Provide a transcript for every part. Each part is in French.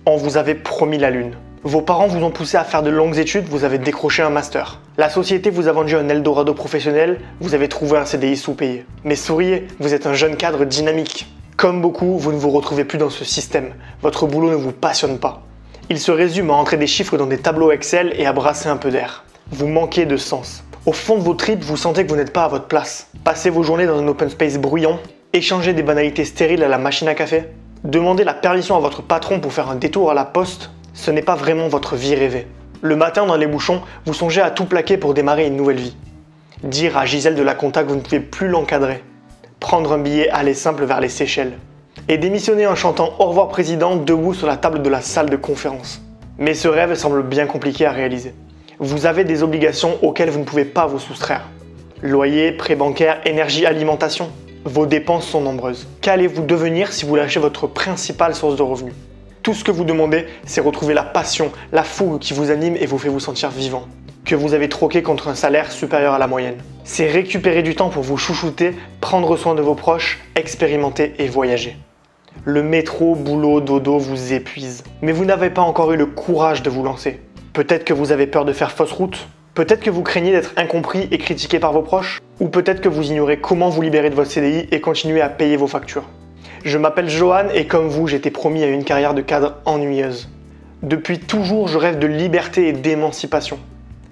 On vous avait promis la lune. Vos parents vous ont poussé à faire de longues études, vous avez décroché un master. La société vous a vendu un Eldorado professionnel, vous avez trouvé un CDI sous-payé. Mais souriez, vous êtes un jeune cadre dynamique. Comme beaucoup, vous ne vous retrouvez plus dans ce système. Votre boulot ne vous passionne pas. Il se résume à entrer des chiffres dans des tableaux Excel et à brasser un peu d'air. Vous manquez de sens. Au fond de vos tripes, vous sentez que vous n'êtes pas à votre place. Passez vos journées dans un open space bruyant, échangez des banalités stériles à la machine à café, demandez la permission à votre patron pour faire un détour à la poste, ce n'est pas vraiment votre vie rêvée. Le matin dans les bouchons, vous songez à tout plaquer pour démarrer une nouvelle vie. Dire à Gisèle de la compta que vous ne pouvez plus l'encadrer. Prendre un billet aller simple vers les Seychelles. Et démissionner en chantant au revoir président debout sur la table de la salle de conférence. Mais ce rêve semble bien compliqué à réaliser. Vous avez des obligations auxquelles vous ne pouvez pas vous soustraire. Loyer, prêt bancaire, énergie, alimentation. Vos dépenses sont nombreuses. Qu'allez-vous devenir si vous lâchez votre principale source de revenus? Tout ce que vous demandez, c'est retrouver la passion, la fougue qui vous anime et vous fait vous sentir vivant, que vous avez troqué contre un salaire supérieur à la moyenne. C'est récupérer du temps pour vous chouchouter, prendre soin de vos proches, expérimenter et voyager. Le métro, boulot, dodo vous épuise. Mais vous n'avez pas encore eu le courage de vous lancer. Peut-être que vous avez peur de faire fausse route. Peut-être que vous craignez d'être incompris et critiqué par vos proches. Ou peut-être que vous ignorez comment vous libérer de votre CDI et continuer à payer vos factures. Je m'appelle Johan et comme vous, j'étais promis à une carrière de cadre ennuyeuse. Depuis toujours, je rêve de liberté et d'émancipation.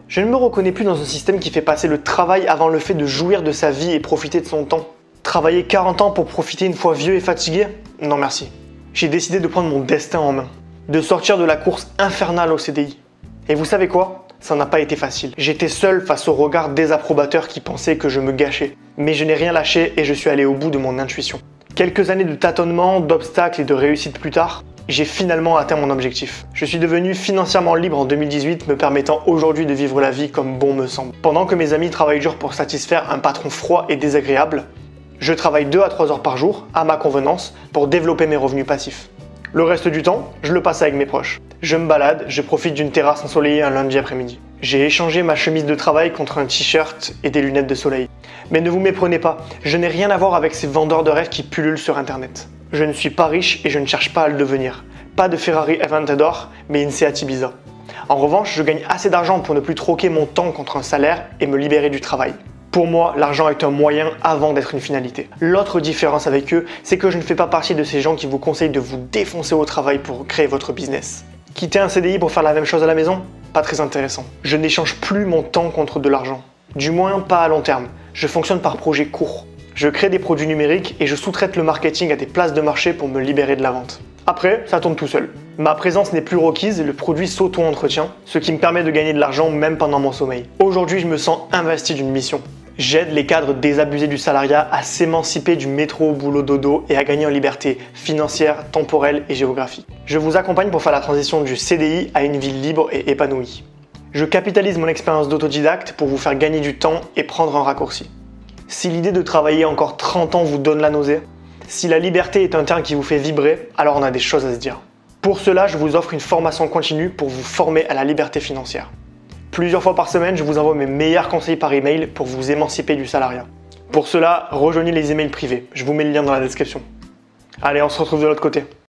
Je ne me reconnais plus dans un système qui fait passer le travail avant le fait de jouir de sa vie et profiter de son temps. Travailler 40 ans pour profiter une fois vieux et fatigué? Non merci. J'ai décidé de prendre mon destin en main. De sortir de la course infernale au CDI. Et vous savez quoi? Ça n'a pas été facile. J'étais seul face au regard désapprobateur qui pensait que je me gâchais. Mais je n'ai rien lâché et je suis allé au bout de mon intuition. Quelques années de tâtonnements, d'obstacles et de réussites plus tard, j'ai finalement atteint mon objectif. Je suis devenu financièrement libre en 2018, me permettant aujourd'hui de vivre la vie comme bon me semble. Pendant que mes amis travaillent dur pour satisfaire un patron froid et désagréable, je travaille 2 à 3 heures par jour, à ma convenance, pour développer mes revenus passifs. Le reste du temps, je le passe avec mes proches. Je me balade, je profite d'une terrasse ensoleillée un lundi après-midi. J'ai échangé ma chemise de travail contre un t-shirt et des lunettes de soleil. Mais ne vous méprenez pas, je n'ai rien à voir avec ces vendeurs de rêves qui pullulent sur internet. Je ne suis pas riche et je ne cherche pas à le devenir. Pas de Ferrari Aventador, mais une Seat Ibiza. En revanche, je gagne assez d'argent pour ne plus troquer mon temps contre un salaire et me libérer du travail. Pour moi, l'argent est un moyen avant d'être une finalité. L'autre différence avec eux, c'est que je ne fais pas partie de ces gens qui vous conseillent de vous défoncer au travail pour créer votre business. Quitter un CDI pour faire la même chose à la maison? Pas très intéressant. Je n'échange plus mon temps contre de l'argent. Du moins, pas à long terme. Je fonctionne par projet court. Je crée des produits numériques et je sous-traite le marketing à des places de marché pour me libérer de la vente. Après, ça tourne tout seul. Ma présence n'est plus requise et le produit s'auto-entretient, ce qui me permet de gagner de l'argent même pendant mon sommeil. Aujourd'hui, je me sens investi d'une mission. J'aide les cadres désabusés du salariat à s'émanciper du métro boulot dodo et à gagner en liberté financière, temporelle et géographique. Je vous accompagne pour faire la transition du CDI à une vie libre et épanouie. Je capitalise mon expérience d'autodidacte pour vous faire gagner du temps et prendre un raccourci. Si l'idée de travailler encore 30 ans vous donne la nausée, si la liberté est un terme qui vous fait vibrer, alors on a des choses à se dire. Pour cela, je vous offre une formation continue pour vous former à la liberté financière. Plusieurs fois par semaine, je vous envoie mes meilleurs conseils par email pour vous émanciper du salariat. Pour cela, rejoignez les emails privés. Je vous mets le lien dans la description. Allez, on se retrouve de l'autre côté.